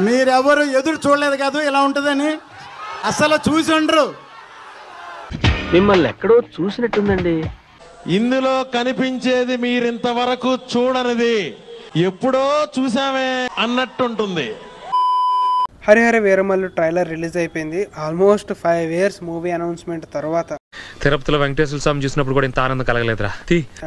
మీరెవరు ఎదురు చూడలేదు కాదు ఇలా ఉంటుందని. అసలు చూసి ఉండరు. మిమ్మల్ని ఎక్కడో చూసినట్టుందండి. ఇందులో కనిపించేది మీరింతవరకు చూడనిది, ఎప్పుడో చూసామే అన్నట్టుంటుంది. హరిహర వీరమల్లు ట్రైలర్ రిలీజ్ అయిపోయింది. ఆల్మోస్ట్ 5 years మూవీ అనౌన్స్మెంట్ తర్వాత. తిరుపతిలో వెంకటేశ్వర స్వామి చూసినప్పుడు కూడా ఇంత ఆనందం కలగలేదురా.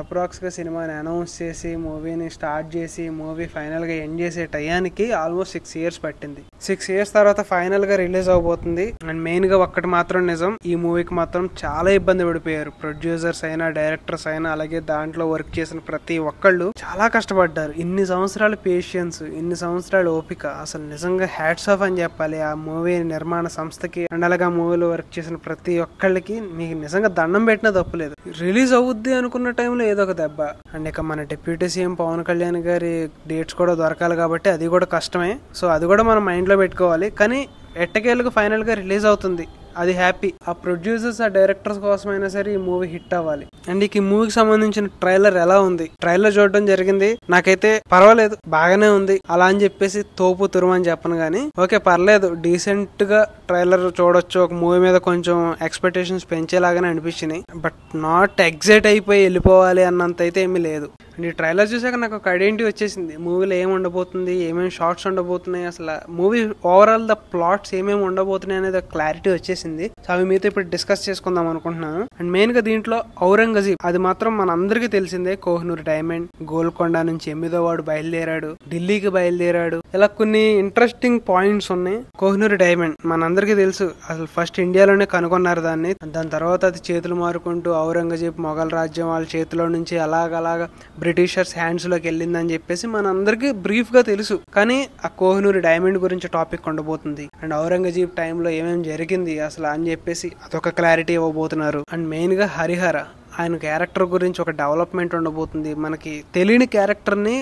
అప్రాక్స్ గా సినిమాని అనౌన్స్ చేసి మూవీని స్టార్ట్ చేసి మూవీ ఫైనల్ గా ఎండ్ చేసే టయానికి ఆల్మోస్ట్ 6 years పట్టింది. 6 years తర్వాత ఫైనల్ గా రిలీజ్ అవబోతుంది. అండ్ మెయిన్ గా ఒక్కటి మాత్రం నిజం, ఈ మూవీకి మాత్రం చాలా ఇబ్బంది పడిపోయారు. ప్రొడ్యూసర్స్ అయినా డైరెక్టర్స్ అయినా అలాగే దాంట్లో వర్క్ చేసిన ప్రతి ఒక్కళ్ళు చాలా కష్టపడ్డారు. ఇన్ని సంవత్సరాల పేషియన్స్, ఇన్ని సంవత్సరాల ఓపిక, అసలు నిజంగా హ్యాట్స్ ఆఫ్ అని చెప్పాలి ఆ మూవీ నిర్మాణ సంస్థకి. అండ్ అలాగే మూవీలో వర్క్ చేసిన ప్రతి ఒక్కళ్ళకి మీకు నిజంగా దండం పెట్టినా తప్పులేదు. రిలీజ్ అవుద్ది అనుకున్న టైంలో ఏదో ఒక దెబ్బ. అండ్ ఇక మన డిప్యూటీ సీఎం పవన్ కళ్యాణ్ గారి డేట్స్ కూడా దొరకాలి కాబట్టి అది కూడా కష్టమే. సో అది కూడా మనం మైండ్ లో పెట్టుకోవాలి. కానీ ఎట్టకేళ్ళకు ఫైనల్ గా రిలీజ్ అవుతుంది, అది హ్యాపీ. ఆ ప్రొడ్యూసర్స్ ఆ డైరెక్టర్స్ కోసమైనా సరే ఈ మూవీ హిట్ అవ్వాలి. అండ్ ఈ మూవీకి సంబంధించిన ట్రైలర్ ఎలా ఉంది? ట్రైలర్ చూడడం జరిగింది, నాకైతే పర్వాలేదు, బాగానే ఉంది. అలా అని చెప్పేసి తోపు తురుమని చెప్పను గానీ ఓకే పర్లేదు, డీసెంట్ గా ట్రైలర్ చూడొచ్చు. ఒక మూవీ మీద కొంచెం ఎక్స్పెక్టేషన్స్ పెంచేలాగానే అనిపించినాయి. బట్ నాట్ ఎగ్జైట్ అయిపోయి వెళ్ళిపోవాలి అన్నంత అయితే ఏమీ లేదు. అండ్ ఈ ట్రైలర్ చూసాక నాకు ఒక ఐడెంటిటీ వచ్చేసింది. మూవీలో ఏమి ఉండబోతుంది, ఏమేమి షార్ట్స్ ఉండబోతున్నాయి, అసలు మూవీ ఓవరాల్ ద ప్లాట్స్ ఏమేమి ఉండబోతున్నాయి అనేది క్లారిటీ వచ్చేసింది. సో అవి మీతో ఇప్పుడు డిస్కస్ చేసుకుందాం అనుకుంటున్నాను. అండ్ మెయిన్ గా దీంట్లో ఔరంగజీబ్, అది మాత్రం మన అందరికీ తెలిసిందే. కోహినూర్ డైమండ్, గోల్కొండ నుంచి 8వ వాడు బయలుదేరాడు, ఢిల్లీకి బయలుదేరాడు, ఇలా కొన్ని ఇంట్రెస్టింగ్ పాయింట్స్ ఉన్నాయి. కోహినూర్ డైమండ్ మనందరికీ తెలుసు, అసలు ఫస్ట్ ఇండియాలోనే కనుగొన్నారు దాన్ని. దాని తర్వాత అది చేతులు మారుకుంటూ ఔరంగజీబ్ మొఘల్ రాజ్యం వాళ్ళ చేతిలో నుంచి అలాగ బ్రిటిషర్స్ హ్యాండ్స్ లోకి వెళ్ళిందని చెప్పేసి మనందరికీ బ్రీఫ్ గా తెలుసు. కానీ ఆ కోహినూర్ డైమండ్ గురించి టాపిక్ ఉండబోతుంది. అండ్ ఔరంగజీబ్ టైంలో ఏమేమి జరిగింది అసలు అని చెప్పేసి అదొక క్లారిటీ ఇవ్వబోతున్నారు. అండ్ మెయిన్ గా హరిహర, ఆయన క్యారెక్టర్ గురించి ఒక డెవలప్మెంట్ ఉండబోతుంది. మనకి తెలియని క్యారెక్టర్ ని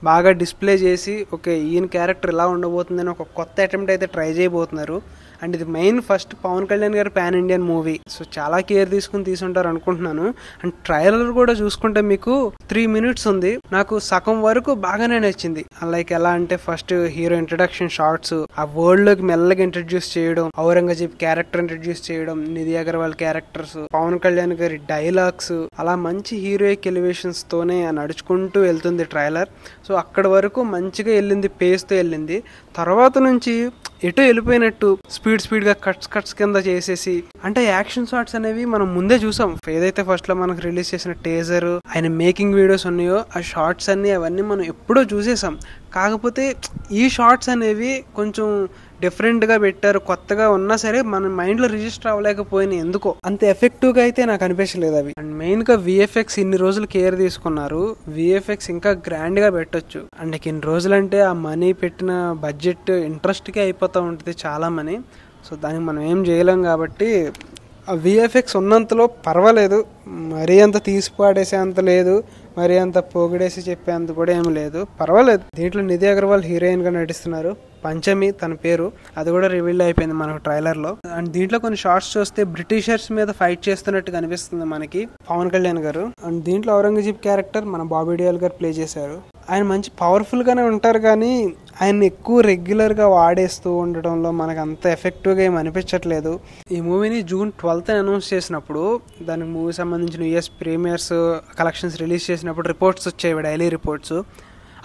బాగా డిస్ప్లే చేసి ఓకే ఈయన క్యారెక్టర్ ఇలా ఉండబోతుంది అని ఒక కొత్త అటెంప్ట్ అయితే ట్రై చేయబోతున్నారు. అండ్ ఇది మెయిన్ ఫస్ట్ పవన్ కళ్యాణ్ గారి పాన్ ఇండియన్ మూవీ. సో చాలా కేర్ తీసుకుని తీసుంటారు అనుకుంటున్నాను. అండ్ ట్రైలర్ కూడా చూసుకుంటే మీకు 3 minutes ఉంది. నాకు సగం వరకు బాగానే నచ్చింది. లైక్ ఎలా అంటే ఫస్ట్ హీరో ఇంట్రడక్షన్ షార్ట్స్, ఆ వరల్డ్ లోకి మెల్లగా ఇంట్రడ్యూస్ చేయడం, ఔరంగజీబ్ క్యారెక్టర్ ఇంట్రడ్యూస్ చేయడం, నిధి అగర్వాల్ క్యారెక్టర్స్, పవన్ కళ్యాణ్ గారి డైలాగ్స్, అలా మంచి హీరోయిక్ ఎలివేషన్స్ తోనే నడుచుకుంటూ వెళ్తుంది ట్రైలర్. సో అక్కడ వరకు మంచిగా వెళ్ళింది, పేస్ తో వెళ్ళింది. తర్వాత నుంచి ఎటో వెళ్ళిపోయినట్టు స్పీడ్ గా కట్స్ కింద చేసేసి, అంటే యాక్షన్ షాట్స్ అనేవి మనం ముందే చూసాం. ఏదైతే ఫస్ట్ లో మనకు రిలీజ్ చేసిన టేజర్, ఆయన మేకింగ్ వీడియోస్ ఉన్నాయో ఆ షార్ట్స్ అన్ని అవన్నీ మనం ఎప్పుడో చూసేసాం. కాకపోతే ఈ షార్ట్స్ అనేవి కొంచెం డిఫరెంట్ గా పెట్టారు, కొత్తగా ఉన్నా సరే మన మైండ్ లో రిజిస్టర్ అవ్వలేకపోయినాయి. ఎందుకో అంత ఎఫెక్టివ్ గా అయితే నాకు అనిపించలేదు అవి. అండ్ మెయిన్ గా విఎఫ్ఎక్స్ ఇన్ని రోజులు కేర్ తీసుకున్నారు, విఎఫ్ఎక్స్ ఇంకా గ్రాండ్ గా పెట్టొచ్చు. అండ్ ఇన్ని రోజులు అంటే ఆ మనీ పెట్టిన బడ్జెట్ ఇంట్రెస్ట్ కి అయిపోతూ ఉంటుంది చాలా మనీ. సో దానికి మనం ఏం చేయలేం కాబట్టి ఆ విఎఫ్ఎక్స్ ఉన్నంతలో పర్వాలేదు. మరీ అంత తీసి పాడేసే అంత లేదు, మరి అంత పోగిడేసి చెప్పేంత కూడా ఏమి లేదు, పర్వాలేదు. దీంట్లో నిధి అగర్వాల్ హీరోయిన్ గా నటిస్తున్నారు, పంచమి తన పేరు, అది కూడా రివీల్ అయిపోయింది మనకు ట్రైలర్ లో. అండ్ దీంట్లో కొన్ని షార్ట్స్ చూస్తే బ్రిటిషర్స్ మీద ఫైట్ చేస్తున్నట్టు కనిపిస్తుంది మనకి పవన్ కళ్యాణ్ గారు. అండ్ దీంట్లో ఔరంగజీబ్ క్యారెక్టర్ మన బాబీ డియోల్ గారు ప్లే చేశారు. ఆయన మంచి పవర్ఫుల్ గానే ఉంటారు, కానీ ఆయన ఎక్కువ రెగ్యులర్ గా వాడేస్తూ ఉండడంలో మనకు అంత ఎఫెక్టివ్ గా ఏమి అనిపించట్లేదు. ఈ మూవీని June 12th అనౌన్స్ చేసినప్పుడు, దానికి మూవీ సంబంధించిన US ప్రీమియర్స్ కలెక్షన్స్ రిలీజ్ చేసినప్పుడు రిపోర్ట్స్ వచ్చాయి, డైలీ రిపోర్ట్స్.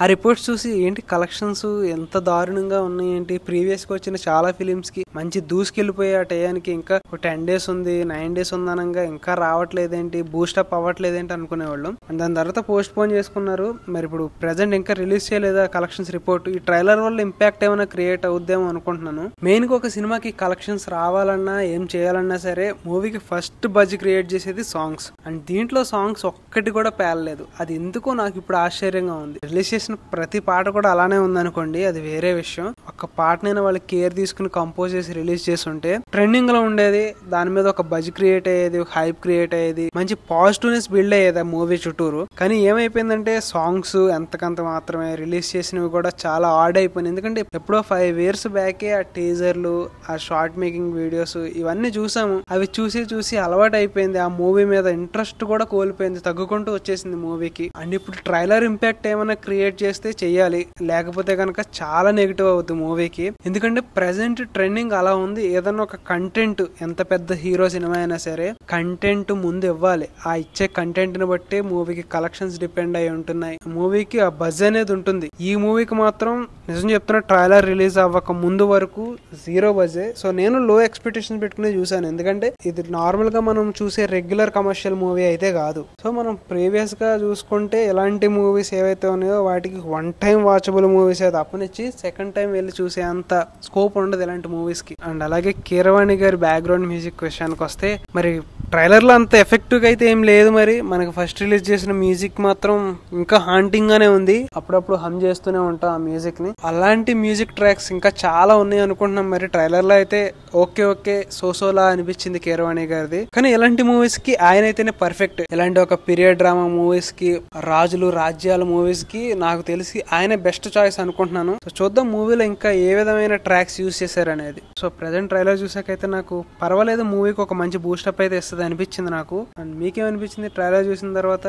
ఆ రిపోర్ట్స్ చూసి ఏంటి కలెక్షన్స్ ఎంత దారుణంగా ఉన్నాయి ఏంటి, ప్రీవియస్ గా వచ్చిన చాలా ఫిలిమ్స్ కి మంచి దూసుకెళ్లిపోయి ఆ టయానికి ఇంకా 10 days ఉంది 9 days ఉందనంగా ఇంకా రావట్లేదేంటి, బూస్టప్ అవ్వట్లేదేంటి అనుకునేవాళ్ళం. అండ్ దాని తర్వాత పోస్ట్ పోన్ చేసుకున్నారు. మరి ఇప్పుడు ప్రెసెంట్ ఇంకా రిలీజ్ చేయలేదా కలెక్షన్స్ రిపోర్ట్. ఈ ట్రైలర్ వల్ల ఇంపాక్ట్ ఏమైనా క్రియేట్ అవుద్దేమో అనుకుంటున్నాను. మెయిన్ గా ఒక సినిమాకి కలెక్షన్స్ రావాలన్నా ఏం చేయాలన్నా సరే మూవీకి ఫస్ట్ బజ్ క్రియేట్ చేసేది సాంగ్స్. అండ్ దీంట్లో సాంగ్స్ ఒక్కటి కూడా పేలలేదు. అది ఎందుకో నాకు ఇప్పుడు ఆశ్చర్యంగా ఉంది. రిలీజ్ చేసిన ప్రతి పాట కూడా అలానే ఉందనుకోండి, అది వేరే విషయం. ఒక్క పాటనైనా వాళ్ళు కేర్ తీసుకుని కంపోజ్ చేసి రిలీజ్ చేస్తుంటే ట్రెండింగ్ లో ఉండేది, దాని మీద ఒక బజ్ క్రియేట్ అయ్యేది, ఒక హైప్ క్రియేట్ అయ్యేది, మంచి పాజిటివ్నెస్ బిల్డ్ అయ్యేది ఆ మూవీ చుట్టూరు. కానీ ఏమైపోయిందంటే సాంగ్స్ ఎంతకంత మాత్రమే, రిలీజ్ చేసినవి కూడా చాలా ఆడ్ అయిపోయింది. ఎందుకంటే ఎప్పుడో 5 years బ్యాకే ఆ టీజర్లు, ఆ షార్ట్ మేకింగ్ వీడియోస్ ఇవన్నీ చూసాము. అవి చూసి అలవాటు అయిపోయింది. ఆ మూవీ మీద ఇంట్రెస్ట్ కూడా కోల్పోయింది, తగ్గుకుంటూ వచ్చేసింది మూవీకి. అండ్ ఇప్పుడు ట్రైలర్ ఇంపాక్ట్ ఏమైనా క్రియేట్ క్రియేట్ చేస్తే చెయ్యాలి, లేకపోతే కనుక చాలా నెగిటివ్ అవుతుంది మూవీకి. ఎందుకంటే ప్రెసెంట్ ట్రెండింగ్ అలా ఉంది. ఏదన్నా ఒక కంటెంట్, ఎంత పెద్ద హీరో సినిమా అయినా సరే కంటెంట్ ముందు ఇవ్వాలి. ఆ ఇచ్చే కంటెంట్ ని బట్టి మూవీకి కలెక్షన్స్ డిపెండ్ అయి ఉంటున్నాయి, మూవీకి ఆ బజ్ అనేది ఉంటుంది. ఈ మూవీకి మాత్రం నిజం చెప్తున్నా ట్రైలర్ రిలీజ్ అవ్వక ముందు వరకు 0 బజే. సో నేను లో ఎక్స్పెక్టేషన్ పెట్టుకుని చూసాను, ఎందుకంటే ఇది నార్మల్ గా మనం చూసే రెగ్యులర్ కమర్షియల్ మూవీ అయితే కాదు. సో మనం ప్రీవియస్ గా చూసుకుంటే ఎలాంటి మూవీస్ ఏవైతే ఉన్నాయో వాటికి 1 టైం వాచబుల్ మూవీస్ అయితే తప్పనిచ్చి సెకండ్ టైం వెళ్ళి చూసే అంత స్కోప్ ఉండదు ఇలాంటి మూవీస్ కి. అండ్ అలాగే కీరవాణి గారి బ్యాక్గ్రౌండ్ మ్యూజిక్ విషయానికి వస్తే మరి ట్రైలర్ లో అంత ఎఫెక్టివ్ గా అయితే ఏం లేదు. మరి మనకి ఫస్ట్ రిలీజ్ చేసిన మ్యూజిక్ మాత్రం ఇంకా హాంటింగ్ గానే ఉంది. అప్పుడప్పుడు హమ్ చేస్తూనే ఉంటాం ఆ మ్యూజిక్ ని. అలాంటి మ్యూజిక్ ట్రాక్స్ ఇంకా చాలా ఉన్నాయి అనుకుంటున్నాం. మరి ట్రైలర్ లో అయితే ఓకే సోసోలా అనిపించింది కీరవాణి గారిది. కానీ ఇలాంటి మూవీస్ కి ఆయన అయితేనే పర్ఫెక్ట్. ఇలాంటి ఒక పీరియడ్ డ్రామా మూవీస్ కి, రాజులు రాజ్యాల మూవీస్ కి నాకు తెలిసి ఆయన బెస్ట్ చాయిస్ అనుకుంటున్నాను. సో చూద్దాం మూవీలో ఇంకా ఏ విధమైన ట్రాక్స్ యూజ్ చేశారు అనేది. సో ప్రెసెంట్ ట్రైలర్ చూసాకైతే నాకు పర్వాలేదు, మూవీకి ఒక మంచి బూస్టప్ అయితే ఇస్తుంది అనిపించింది నాకు. అండ్ మీకేమనిపించింది ట్రైలర్ చూసిన తర్వాత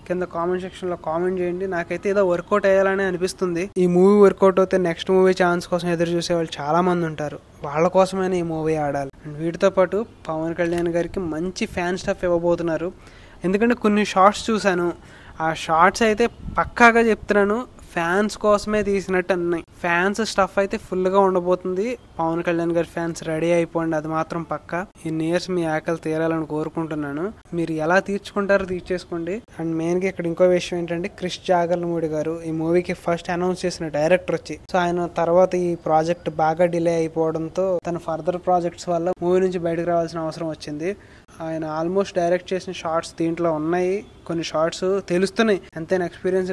కింద కామెంట్ సెక్షన్ లో కామెంట్ చేయండి. నాకైతే ఏదో వర్కౌట్ అయ్యాలని అనిపిస్తుంది. ఈ మూవీ వర్కౌట్ అయితే నెక్స్ట్ మూవీ ఛాన్స్ కోసం ఎదురు చూసే వాళ్ళు చాలా మంది ఉంటారు, వాళ్ళ కోసమైనా ఈ మూవీ ఆడాలి. అండ్ వీటితో పాటు పవన్ కళ్యాణ్ గారికి మంచి ఫ్యాన్ స్టఫ్ ఇవ్వబోతున్నారు. ఎందుకంటే కొన్ని షార్ట్స్ చూశాను, ఆ షార్ట్స్ అయితే పక్కాగా చెప్తున్నాను ఫ్యాన్స్ కోసమే తీసినట్టు అన్నాయి. ఫ్యాన్స్ స్టఫ్ అయితే ఫుల్ గా ఉండబోతుంది. పవన్ కళ్యాణ్ గారి ఫ్యాన్స్ రెడీ అయిపోండి, అది మాత్రం పక్కా. ఇన్ని ఇయర్స్ మీ ఆకలి తీరాలని కోరుకుంటున్నాను. మీరు ఎలా తీర్చుకుంటారో తీర్చేసుకోండి. అండ్ మెయిన్ గా ఇక్కడ ఇంకో విషయం ఏంటంటే క్రిష్ జాగర్లమూడి గారు ఈ మూవీకి ఫస్ట్ అనౌన్స్ చేసిన డైరెక్టర్ వచ్చి, సో ఆయన తర్వాత ఈ ప్రాజెక్ట్ బాగా డిలే అయిపోవడంతో తన ఫర్దర్ ప్రాజెక్ట్స్ వల్ల మూవీ నుంచి బయటకు రావాల్సిన అవసరం వచ్చింది. ఆయన ఆల్మోస్ట్ డైరెక్ట్ చేసిన షార్ట్స్ దీంట్లో ఉన్నాయి. కొన్ని షార్ట్స్ తెలుస్తున్నాయి. అంతేనా ఎక్స్పీరియన్స్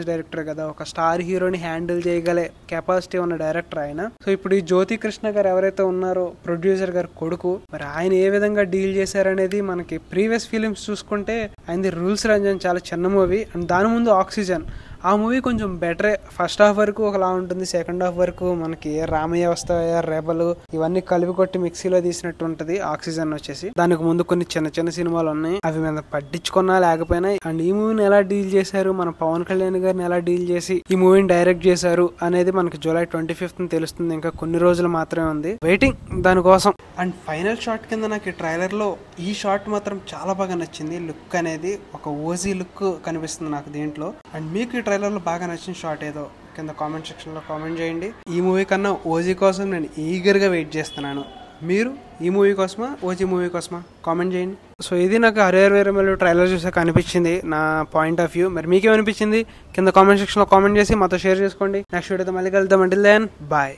డైరెక్టర్ కదా, ఒక స్టార్ హీరోని హ్యాండిల్ చేయగలే కెపాసిటీ ఉన్న డైరెక్టర్ ఆయన. సో ఇప్పుడు ఈ జ్యోతి కృష్ణ గారు ఎవరైతే ఉన్నారో ప్రొడ్యూసర్ గారు కొడుకు, మరి ఆయన ఏ విధంగా డీల్ చేశారనేది మనకి ప్రీవియస్ ఫిలిమ్స్ చూసుకుంటే ఆయనది రూల్స్ రంజన్ చాలా చిన్న మూవీ. అండ్ దాని ముందు ఆక్సిజన్, ఆ మూవీ కొంచెం బెటరే. ఫస్ట్ హాఫ్ వరకు ఒకలా ఉంటుంది, సెకండ్ హాఫ్ వరకు మనకి రామయ్య వస్తాయా, రెబలు ఇవన్నీ కలిపి కొట్టి మిక్సీలో తీసినట్టు ఉంటది. ఆక్సిజన్ వచ్చేసి దానికి ముందు కొన్ని చిన్న సినిమాలు ఉన్నాయి, అవి మీద పట్టించుకున్నా లేకపోయినా. అండ్ ఈ మూవీని ఎలా డీల్ చేశారు, మన పవన్ కళ్యాణ్ గారిని ఎలా డీల్ చేసి ఈ మూవీని డైరెక్ట్ చేశారు అనేది మనకి జూలై 25th తెలుస్తుంది. ఇంకా కొన్ని రోజులు మాత్రమే ఉంది, వెయిటింగ్ దానికోసం. అండ్ ఫైనల్ షాట్ కింద నాకు ఈ ట్రైలర్ లో ఈ షాట్ మాత్రం చాలా బాగా నచ్చింది. లుక్ అనేది ఒక ఓజీ లుక్ కనిపిస్తుంది నాకు దీంట్లో. అండ్ మీకు ఈ ట్రైలర్ లో బాగా నచ్చిన షాట్ ఏదో కింద కామెంట్ సెక్షన్ లో కామెంట్ చేయండి. ఈ మూవీ కన్నా ఓజీ కోసం నేను ఈగర్ గా వెయిట్ చేస్తున్నాను. మీరు ఈ మూవీ కోసమా ఓజీ మూవీ కోసమా కామెంట్ చేయండి. సో ఇది నాకు హరిహర ట్రైలర్ చూసాక అనిపించింది, నా పాయింట్ ఆఫ్ వ్యూ. మరి మీకేమనిపించింది కింద కామెంట్ సెక్షన్ లో కామెంట్ చేసి మాతో షేర్ చేసుకోండి. నెక్స్ట్ వీడియోతో మళ్ళీ కలుద్దాం. Until then bye.